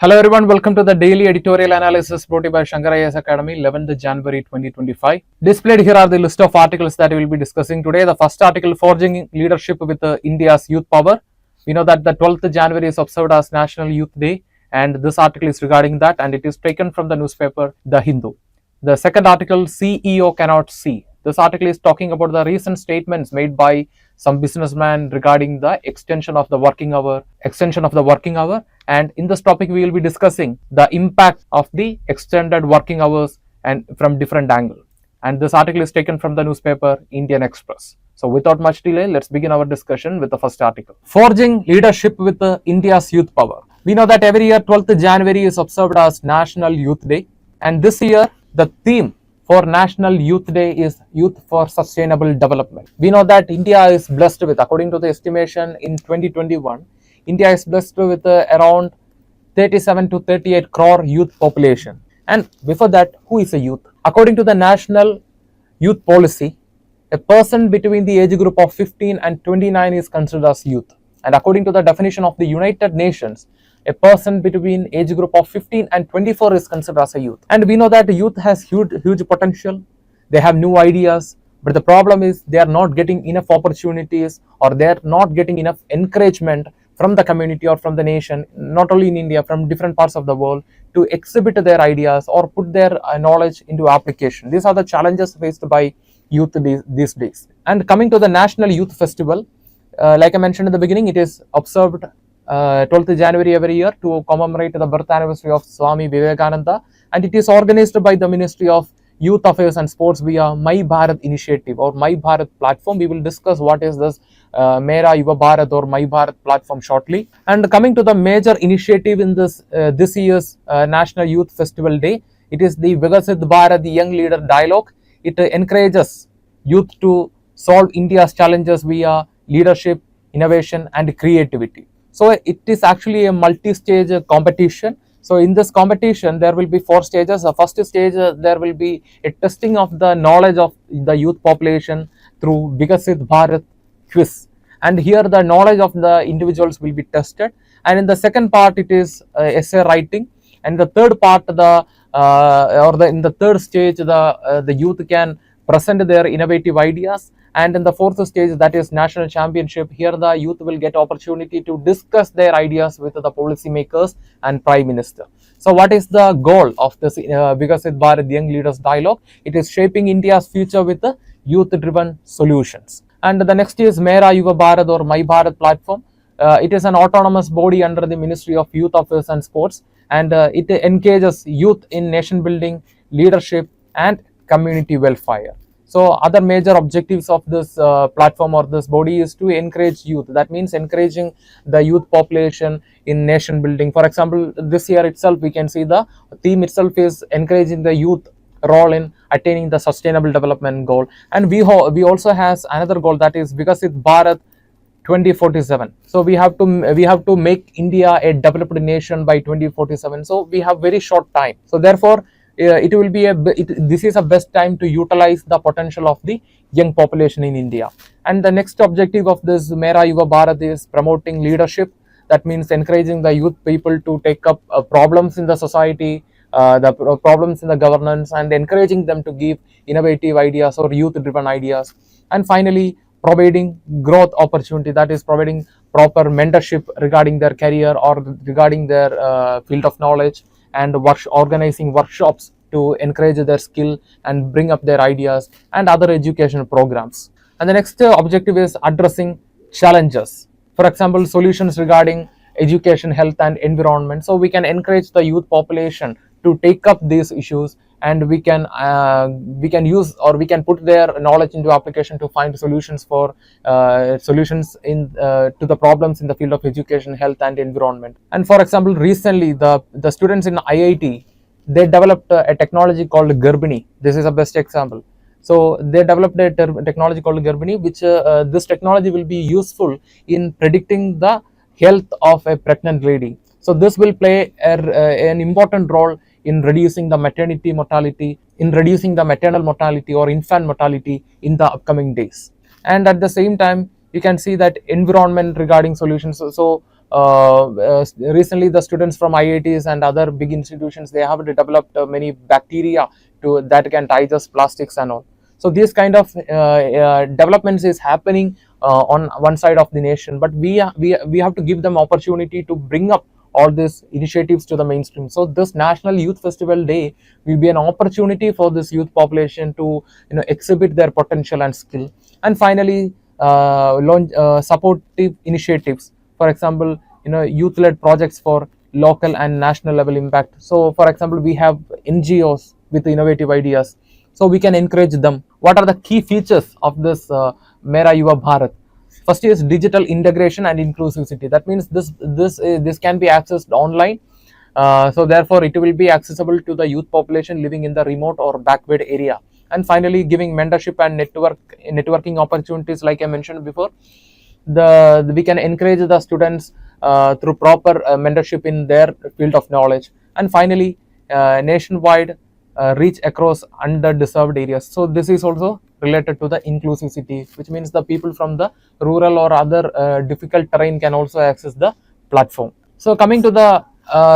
Hello everyone, welcome to the daily editorial analysis brought to you by Shankar IAS Academy, 11th January 2025. Displayed here are the list of articles that we will be discussing today. The first article, Forging Leadership with India's Youth Power. We know that the 12th January is observed as National Youth Day, and this article is regarding that, and it is taken from the newspaper The Hindu. The second article, CEO Cannot See. This article is talking about the recent statements made by some businessman regarding the extension of the working hour, and in this topic we will be discussing the impact of the extended working hours and from different angle. And this article is taken from the newspaper Indian Express. So without much delay, let's begin our discussion with the first article. Forging leadership with India's youth power. We know that every year 12th January is observed as National Youth Day, and this year the theme for National Youth Day is Youth for Sustainable Development. We know that India is blessed with, according to the estimation in 2021, India is blessed with around 37 to 38 crore youth population. And before that, who is a youth? According to the National Youth Policy, a person between the age group of 15 and 29 is considered as youth. And according to the definition of the United Nations, a person between age group of 15 and 24 is considered as a youth. And we know that youth has huge potential. They have new ideas, but the problem is they are not getting enough opportunities, or they are not getting enough encouragement from the community or from the nation, not only in India, from different parts of the world, to exhibit their ideas or put their knowledge into application. These are the challenges faced by youth these days. And coming to the National Youth Festival, like I mentioned in the beginning, it is observed 12th January every year to commemorate the birth anniversary of Swami Vivekananda, and it is organized by the Ministry of Youth Affairs and Sports via My Bharat initiative or My Bharat platform. We will discuss what is this Mera Yuva Bharat or My Bharat platform shortly. And coming to the major initiative in this year's National Youth Festival Day, it is the Viksit Bharat, the Young Leader Dialogue. It encourages youth to solve India's challenges via leadership, innovation and creativity. So it is actually a multi-stage competition. So in this competition, there will be 4 stages. The first stage, there will be a testing of the knowledge of the youth population through Viksit Bharat quiz. And here the knowledge of the individuals will be tested. And in the second part, it is essay writing. And the third part, in the third stage, the youth can present their innovative ideas. And in the fourth stage, that is national championship, here the youth will get opportunity to discuss their ideas with the policy makers and prime minister. So what is the goal of this Viksit Bharat Young Leaders Dialogue? It is shaping India's future with the youth driven solutions. And the next is Mera Yuva Bharat or My Bharat platform. It is an autonomous body under the Ministry of Youth Affairs and Sports, and it engages youth in nation building, leadership and community welfare. So other major objectives of this platform or this body is to encourage youth. That means encouraging the youth population in nation building. For example, this year itself, we can see the theme itself is encouraging the youth role in attaining the sustainable development goal. And we also has another goal, that is Viksit Bharat 2047. So we have to make India a developed nation by 2047. So we have very short time. So therefore, it will be this is a best time to utilize the potential of the young population in India. And the next objective of this Mera Yuva Bharat is promoting leadership. That means encouraging the youth people to take up problems in the society, the problems in the governance, and encouraging them to give innovative ideas or youth driven ideas. And finally, providing growth opportunity, that is providing proper mentorship regarding their career or regarding their field of knowledge, and organizing workshops to encourage their skill and bring up their ideas, and other educational programs. And the next objective is addressing challenges. For example, solutions regarding education, health and environment. So we can encourage the youth population to take up these issues, and we can use, or we can put their knowledge into application to find solutions for solutions in to the problems in the field of education, health and environment. And for example, recently the students in IIT, they developed a technology called Garbini. This is a best example. So they developed a technology called Garbini, which this technology will be useful in predicting the health of a pregnant lady. So this will play an important role in reducing the maternity mortality, in reducing the maternal mortality or infant mortality in the upcoming days. And at the same time, you can see that environment regarding solutions. So recently the students from IITs and other big institutions, they have developed many bacteria to that can digest plastics and all. So this kind of developments is happening on one side of the nation, but we have to give them opportunity to bring up all these initiatives to the mainstream. So this National Youth Festival Day will be an opportunity for this youth population to exhibit their potential and skill. And finally, launch supportive initiatives, for example, youth led projects for local and national level impact. So for example, we have NGOs with innovative ideas, so we can encourage them. What are the key features of this Mera Yuva Bharat? First is digital integration and inclusivity. That means this can be accessed online. So therefore it will be accessible to the youth population living in the remote or backward area. And finally, giving mentorship and networking opportunities, like I mentioned before. We can encourage the students through proper mentorship in their field of knowledge. And finally, nationwide reach across underdeserved areas. So this is also related to the inclusivity, which means the people from the rural or other difficult terrain can also access the platform. So coming to the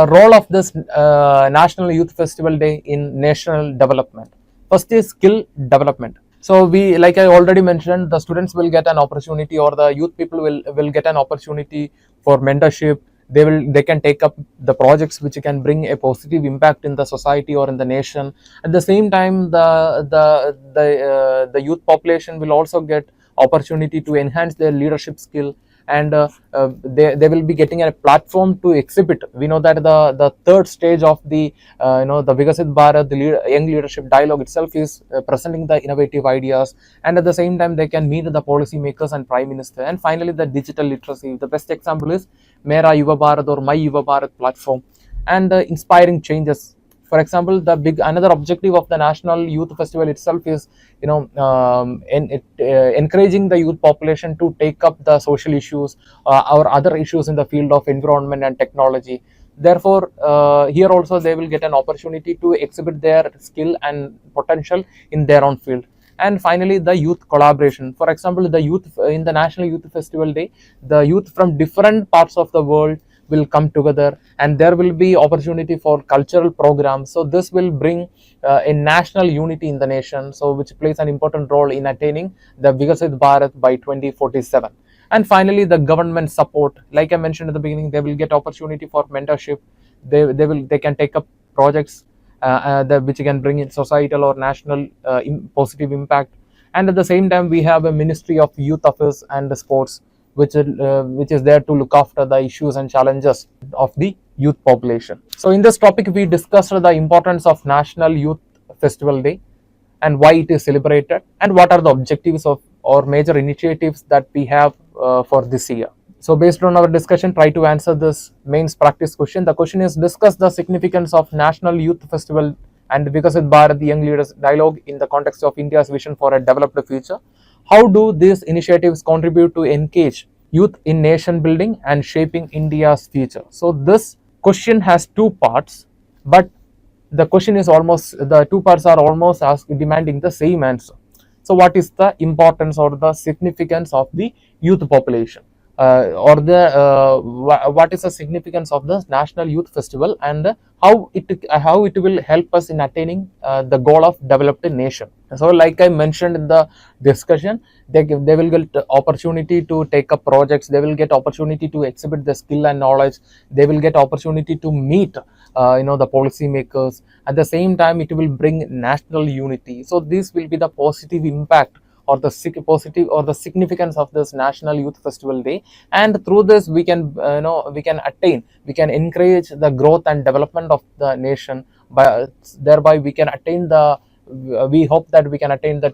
role of this National Youth Festival Day in national development. First is skill development. So we, like I already mentioned, the students will get an opportunity, or the youth people will get an opportunity for mentorship. They can take up the projects which can bring a positive impact in the society or in the nation. At the same time, the youth population will also get opportunity to enhance their leadership skill, and they will be getting a platform to exhibit. We know that the third stage of the the Viksit Bharat, the young leadership dialogue itself, is presenting the innovative ideas, and at the same time they can meet the policy makers and prime minister. And finally, the digital literacy. The best example is Mera Yuva Bharat or My Yuva Bharat platform, and inspiring changes. For example, another objective of the National Youth Festival itself is encouraging the youth population to take up the social issues or other issues in the field of environment and technology. Therefore, here also they will get an opportunity to exhibit their skill and potential in their own field. And finally, the youth collaboration. For example, the youth in the National Youth Festival Day, the youth from different parts of the world will come together, and there will be opportunity for cultural programs. So this will bring a national unity in the nation, so which plays an important role in attaining the Viksit Bharat by 2047. And finally, the government support. Like I mentioned at the beginning, they will get opportunity for mentorship. They can take up projects which can bring in societal or national positive impact. And at the same time, we have a Ministry of Youth Affairs and Sports, which is there to look after the issues and challenges of the youth population. So in this topic, we discussed the importance of National Youth Festival Day and why it is celebrated, and what are the objectives of or major initiatives that we have for this year. So based on our discussion, try to answer this mains practice question. The question is, discuss the significance of National Youth Festival and Viksit Bharat, the Young Leaders Dialogue, in the context of India's vision for a developed future. How do these initiatives contribute to engage youth in nation building and shaping India's future? So this question has two parts, but the question is the two parts are almost demanding the same answer. So what is the importance or the significance of the youth population? What is the significance of the National Youth Festival, and how it will help us in attaining the goal of developed nation. So like I mentioned in the discussion, they will get opportunity to take up projects, they will get opportunity to exhibit the skill and knowledge, they will get opportunity to meet the policy makers. At the same time, it will bring national unity. So this will be the positive impact or the significance of this National Youth Festival Day. And through this, we can encourage the growth and development of the nation. Thereby we can attain we hope that we can attain the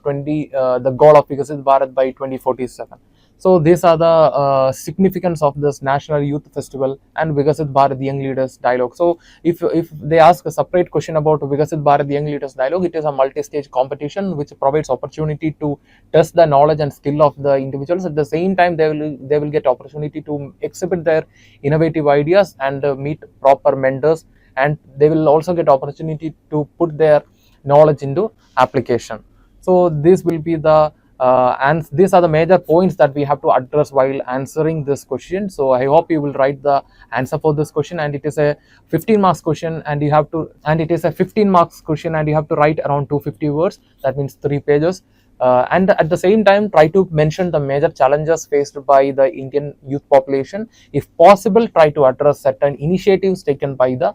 goal of Viksit Bharat by 2047. So these are the significance of this National Youth Festival and Viksit Bharat, the Young Leaders Dialogue. So if they ask a separate question about Viksit Bharat, the Young Leaders Dialogue, it is a multi-stage competition which provides opportunity to test the knowledge and skill of the individuals. At the same time, they will get opportunity to exhibit their innovative ideas and meet proper mentors, and they will also get opportunity to put their knowledge into application. So this will be the and these are the major points that we have to address while answering this question. So I hope you will write the answer for this question, and it is a 15 marks question, and you have to, and it is a 15 marks question, and you have to write around 250 words, that means 3 pages. And at the same time, try to mention the major challenges faced by the Indian youth population. If possible, try to address certain initiatives taken by the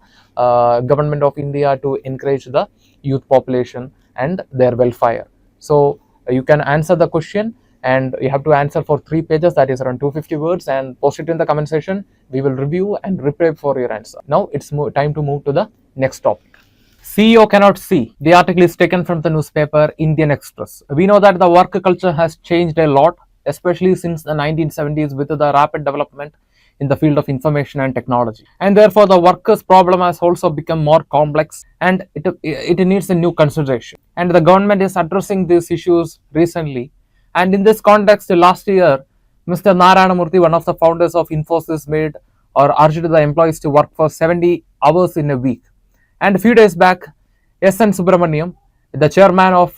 government of India to encourage the youth population and their welfare. So you can answer the question, and you have to answer for 3 pages, that is around 250 words, and post it in the comment section. We will review and reply for your answer. Now it's time to move to the next topic. CEO cannot see. The article is taken from the newspaper Indian Express. We know that the work culture has changed a lot, especially since the 1970s with the rapid development in the field of information and technology. And therefore, the workers' problem has also become more complex, and it needs a new consideration. And the government is addressing these issues recently. And in this context, last year, Mr. Narayana Murthy, one of the founders of Infosys, made or urged the employees to work for 70 hours in a week. And a few days back, S.N. Subramaniam, the chairman of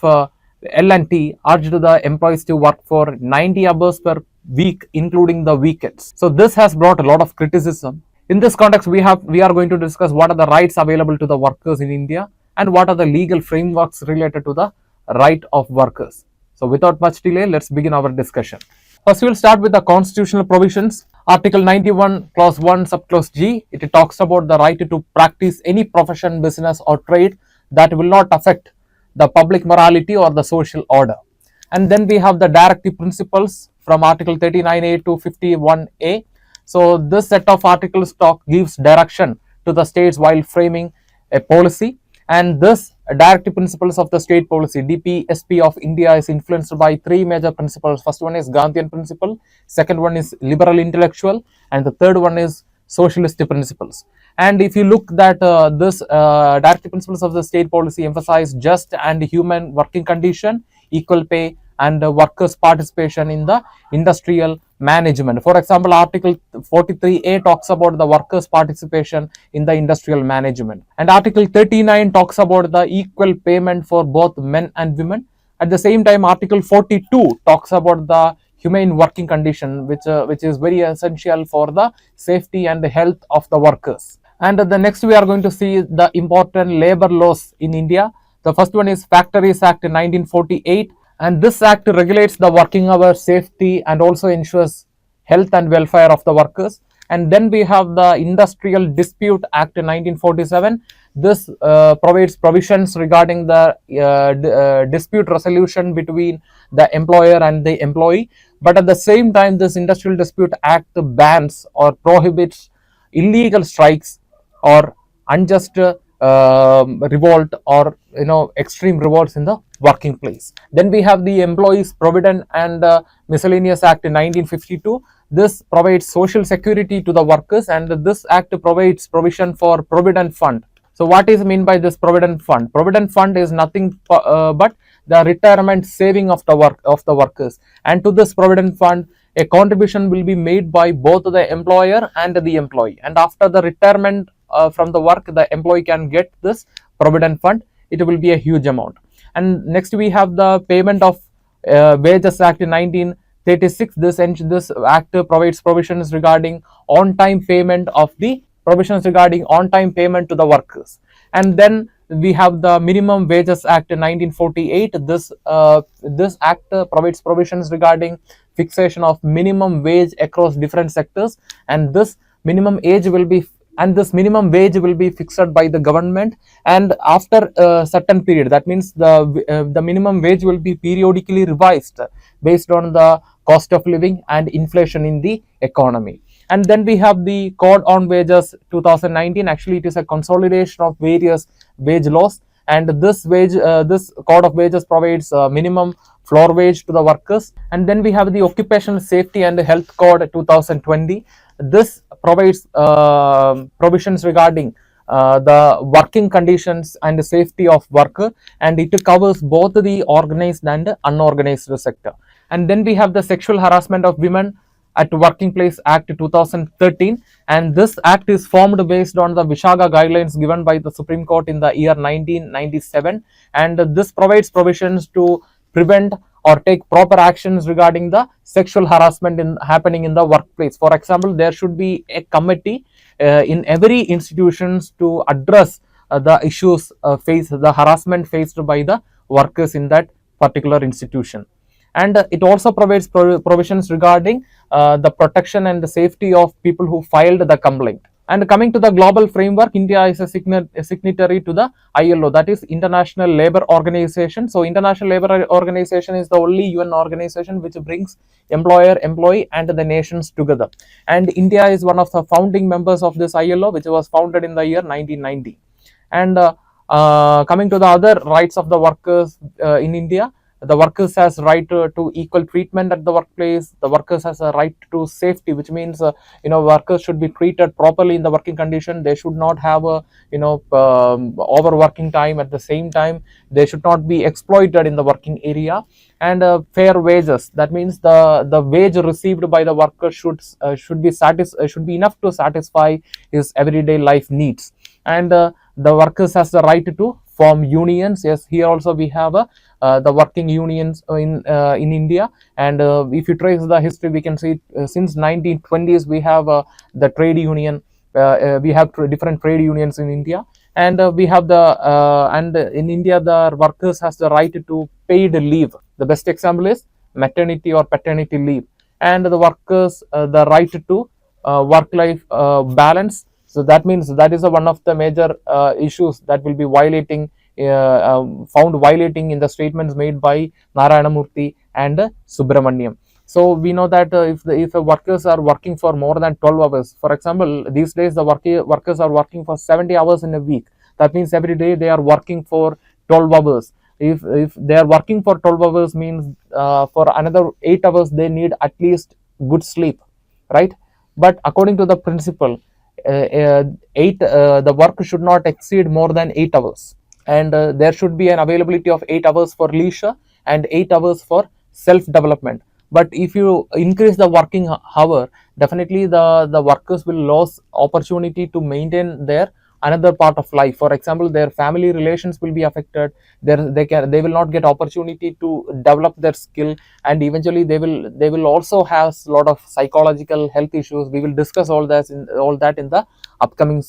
L&T, urged the employees to work for 90 hours per week, including the weekends. So this has brought a lot of criticism. In this context, we are going to discuss what are the rights available to the workers in India, and what are the legal frameworks related to the right of workers. So without much delay, let's begin our discussion. First, we will start with the constitutional provisions. Article 91, Clause 1, Subclause G, it talks about the right to practice any profession, business or trade that will not affect the public morality or the social order. And then we have the directive principles from Article 39A to 51A. So this set of articles gives direction to the states while framing a policy. And this directive principles of the state policy, DPSP of India, is influenced by 3 major principles. First one is Gandhian principle, second one is liberal intellectual, and the third one is socialist principles. And if you look that this directive principles of the state policy emphasize just and human working condition, equal pay, and workers' participation in the industrial management. For example, Article 43A talks about the workers' participation in the industrial management. And Article 39 talks about the equal payment for both men and women. At the same time, Article 42 talks about the humane working condition, which is very essential for the safety and the health of the workers. And the next, we are going to see the important labor laws in India. The first one is Factories Act 1948. And this act regulates the working hours, safety, and also ensures health and welfare of the workers. And then we have the Industrial Dispute Act 1947. This provides provisions regarding the dispute resolution between the employer and the employee. But at the same time, this Industrial Dispute Act bans or prohibits illegal strikes or unjust revolt or extreme revolts in the working place. Then we have the Employees Provident and Miscellaneous Act in 1952. This provides social security to the workers, and this act provides provision for provident fund. So what is meant by this provident fund? Provident fund is nothing but the retirement saving of the workers, and to this provident fund a contribution will be made by both the employer and the employee, and after the retirement from the work, the employee can get this provident fund. It will be a huge amount. And next we have the Payment of Wages Act in 1936. This act provides provisions regarding on-time payment to the workers. And then we have the Minimum Wages Act in 1948. This act provides provisions regarding fixation of minimum wage across different sectors, and this minimum wage will be fixed by the government, and after a certain period, that means the minimum wage will be periodically revised based on the cost of living and inflation in the economy. And then we have the Code on Wages 2019. Actually, it is a consolidation of various wage laws, and this Code of Wages provides minimum floor wage to the workers. And then we have the Occupational Safety and Health Code 2020. This provides provisions regarding the working conditions and the safety of worker, and it covers both the organized and unorganized sector. And then we have the Sexual Harassment of Women at Working Place Act 2013, and this act is formed based on the Vishaga guidelines given by the Supreme Court in the year 1997, and this provides provisions to prevent or take proper actions regarding the sexual harassment happening in the workplace. For example, there should be a committee in every institutions to address the issues the harassment faced by the workers in that particular institution. And it also provides provisions regarding the protection and the safety of people who filed the complaint. And coming to the global framework, India is a signatory to the ILO, that is International Labour Organization. So International Labour Organization is the only UN organization which brings employer, employee and the nations together. And India is one of the founding members of this ILO, which was founded in the year 1990. And coming to the other rights of the workers in India, the workers has right to equal treatment at the workplace. The workers has a right to safety, which means workers should be treated properly in the working condition. They should not have a overworking time. At the same time, they should not be exploited in the working area. And fair wages, that means the wage received by the worker should be enough to satisfy his everyday life needs. And the workers has the right to form unions. Yes, here also we have the working unions in India. And if you trace the history, we can see since 1920s we have the trade union. We have different trade unions in India. And we have and in India the workers has the right to paid leave. The best example is maternity or paternity leave. And the workers the right to work-life balance. So that means that is one of the major issues that will be found violating in the statements made by Narayana Murthy and Subramaniam. So we know that if the workers are working for more than 12 hours, for example, these days the workers are working for 70 hours in a week. That means every day they are working for 12 hours. If they are working for 12 hours means for another 8 hours they need at least good sleep, right? But according to the principle, the work should not exceed more than 8 hours. And there should be an availability of 8 hours for leisure and 8 hours for self-development. But if you increase the working hour, definitely the workers will lose opportunity to maintain their another part of life. For example, their family relations will be affected. They will not get opportunity to develop their skill, and eventually they will also have a lot of psychological health issues. We will discuss all that in the upcoming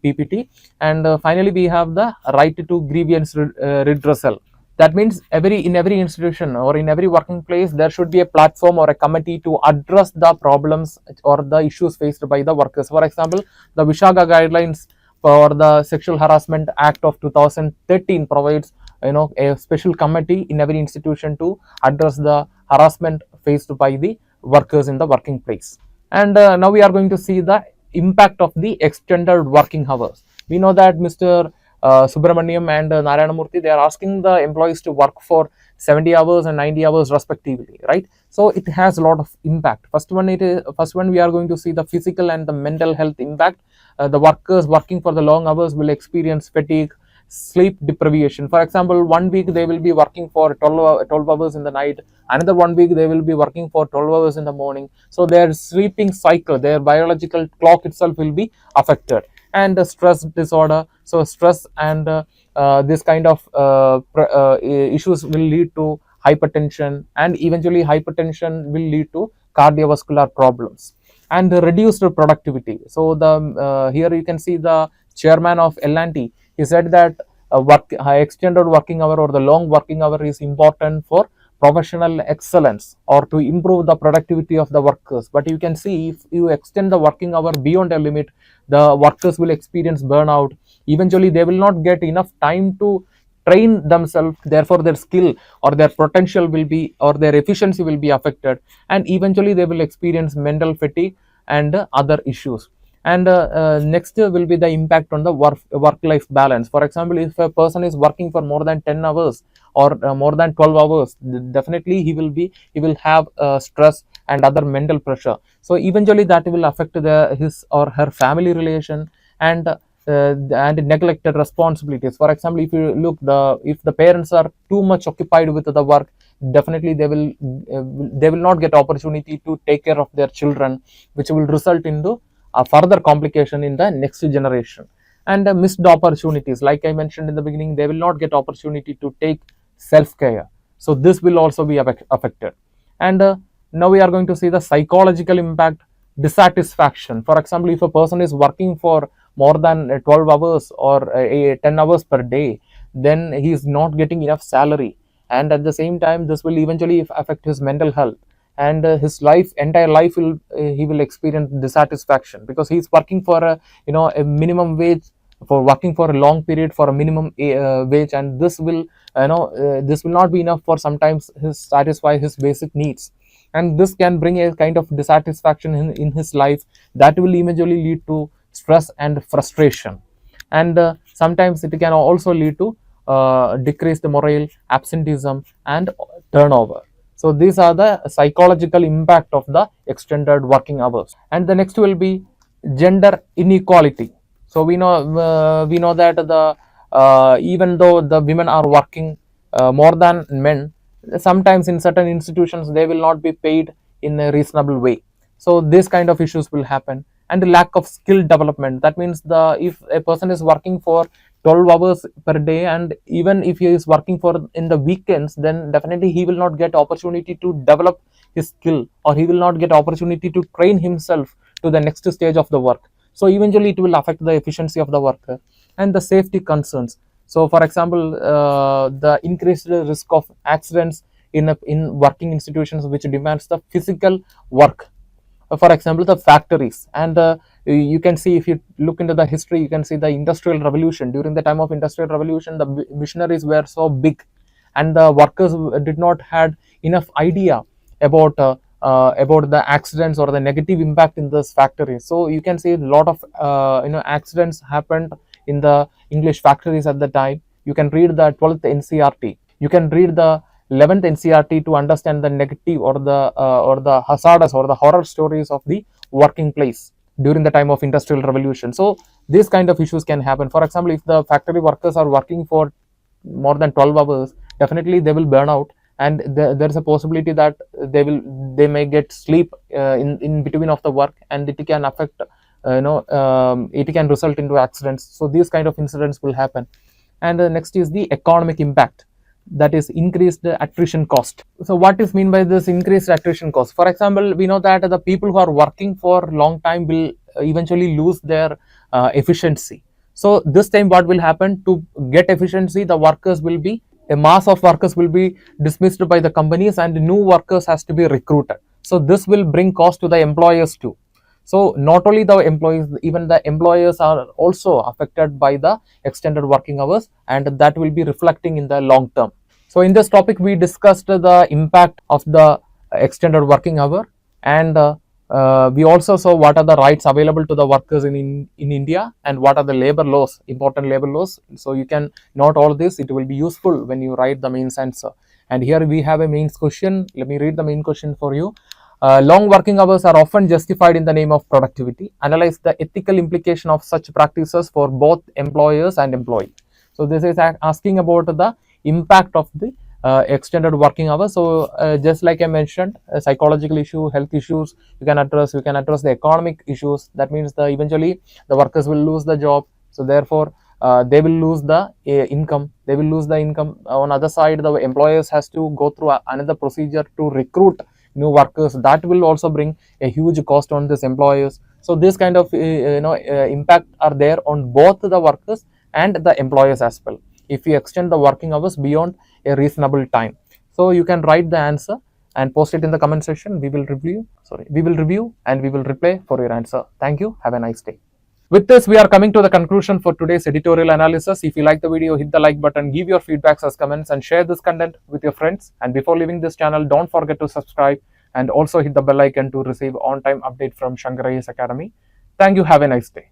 PPT. And finally we have the right to grievance redressal. That means in every institution or in every working place there should be a platform or a committee to address the problems or the issues faced by the workers. For example, the Vishaga guidelines for the Sexual Harassment Act of 2013 provides a special committee in every institution to address the harassment faced by the workers in the working place. And now we are going to see the impact of the extended working hours. We know that Mr. Subramaniam and Narayana Murthy, they are asking the employees to work for 70 hours and 90 hours respectively, right? So it has a lot of impact. First one we are going to see the physical and the mental health impact. The workers working for the long hours will experience fatigue, sleep deprivation. For example, 1 week they will be working for 12 hours in the night. Another 1 week they will be working for 12 hours in the morning. So their sleeping cycle, their biological clock itself will be affected. And the stress disorder, so stress and this kind of issues will lead to hypertension, and eventually hypertension will lead to cardiovascular problems and reduced productivity. So the here you can see the chairman of L&T. He said that extended working hour or the long working hour is important for professional excellence or to improve the productivity of the workers. But you can see if you extend the working hour beyond a limit, the workers will experience burnout. Eventually they will not get enough time to train themselves, therefore their skill or their potential will be, or their efficiency will be affected, and eventually they will experience mental fatigue and other issues. And next will be the impact on the work-life balance. For example, if a person is working for more than 10 hours or more than 12 hours, definitely he will have stress and other mental pressure. So eventually that will affect his or her family relation and neglected responsibilities. For example, if you look, if the parents are too much occupied with the work, definitely they will not get opportunity to take care of their children, which will result into a further complication in the next generation. And missed opportunities, like I mentioned in the beginning, they will not get opportunity to take self-care. So this will also be affected. And now we are going to see the psychological impact, dissatisfaction. For example, if a person is working for more than 12 hours or 10 hours per day, then he is not getting enough salary, and at the same time this will eventually affect his mental health, and his entire life will he will experience dissatisfaction, because he is working for a minimum wage, for working for a long period for a minimum wage, and this will not be enough for sometimes his satisfy his basic needs, and this can bring a kind of dissatisfaction in his life that will eventually lead to stress and frustration. And sometimes it can also lead to decreased morale, absenteeism, and turnover. So these are the psychological impact of the extended working hours. And the next will be gender inequality. So we know that the even though the women are working more than men, sometimes in certain institutions they will not be paid in a reasonable way. So this kind of issues will happen. And the lack of skill development, that means if a person is working for 12 hours per day, and even if he is working for in the weekends, then definitely he will not get opportunity to develop his skill, or he will not get opportunity to train himself to the next stage of the work. So eventually it will affect the efficiency of the worker. And the safety concerns, so for example, the increased risk of accidents in working institutions which demands the physical work. For example, the factories. And you can see, if you look into the history, you can see the industrial revolution. During the time of industrial revolution, the machineries were so big, and the workers did not had enough idea about the accidents or the negative impact in this factory. So you can see a lot of accidents happened in the English factories at the time. You can read the 12th NCRT, you can read the 11th NCRT to understand the negative or the hazardous or the horror stories of the working place during the time of industrial revolution. So these kind of issues can happen. For example, if the factory workers are working for more than 12 hours, definitely they will burn out, and there is a possibility that they may get sleep in between of the work, and it can affect it can result into accidents. So these kind of incidents will happen. And next is the economic impact, that is increased attrition cost. So what is mean by this increased attrition cost? For example, we know that the people who are working for long time will eventually lose their efficiency. So this time what will happen, to get efficiency, the workers will be a mass of workers will be dismissed by the companies, and new workers has to be recruited. So this will bring cost to the employers too. So not only the employees, even the employers are also affected by the extended working hours, and that will be reflecting in the long term. So in this topic we discussed the impact of the extended working hour, and we also saw what are the rights available to the workers in India, and what are the labor laws, important labor laws. So you can note all this, it will be useful when you write the mains answer. And here we have a mains question. Let me read the main question for you. Long working hours are often justified in the name of productivity. Analyze the ethical implication of such practices for both employers and employees. So this is asking about the impact of the extended working hours. So just like I mentioned, psychological issue, health issues you can address the economic issues. That means eventually the workers will lose the job, so therefore they will lose the income. On other side, the employers has to go through another procedure to recruit new workers. That will also bring a huge cost on these employers. So this kind of impact are there on both the workers and the employers as well, if we extend the working hours beyond a reasonable time. So you can write the answer and post it in the comment section. We will review and we will reply for your answer. Thank you. Have a nice day. With this, we are coming to the conclusion for today's editorial analysis. If you like the video, hit the like button, give your feedbacks as comments, and share this content with your friends. And before leaving this channel, don't forget to subscribe and also hit the bell icon to receive on-time update from Shankar IAS Academy. Thank you. Have a nice day.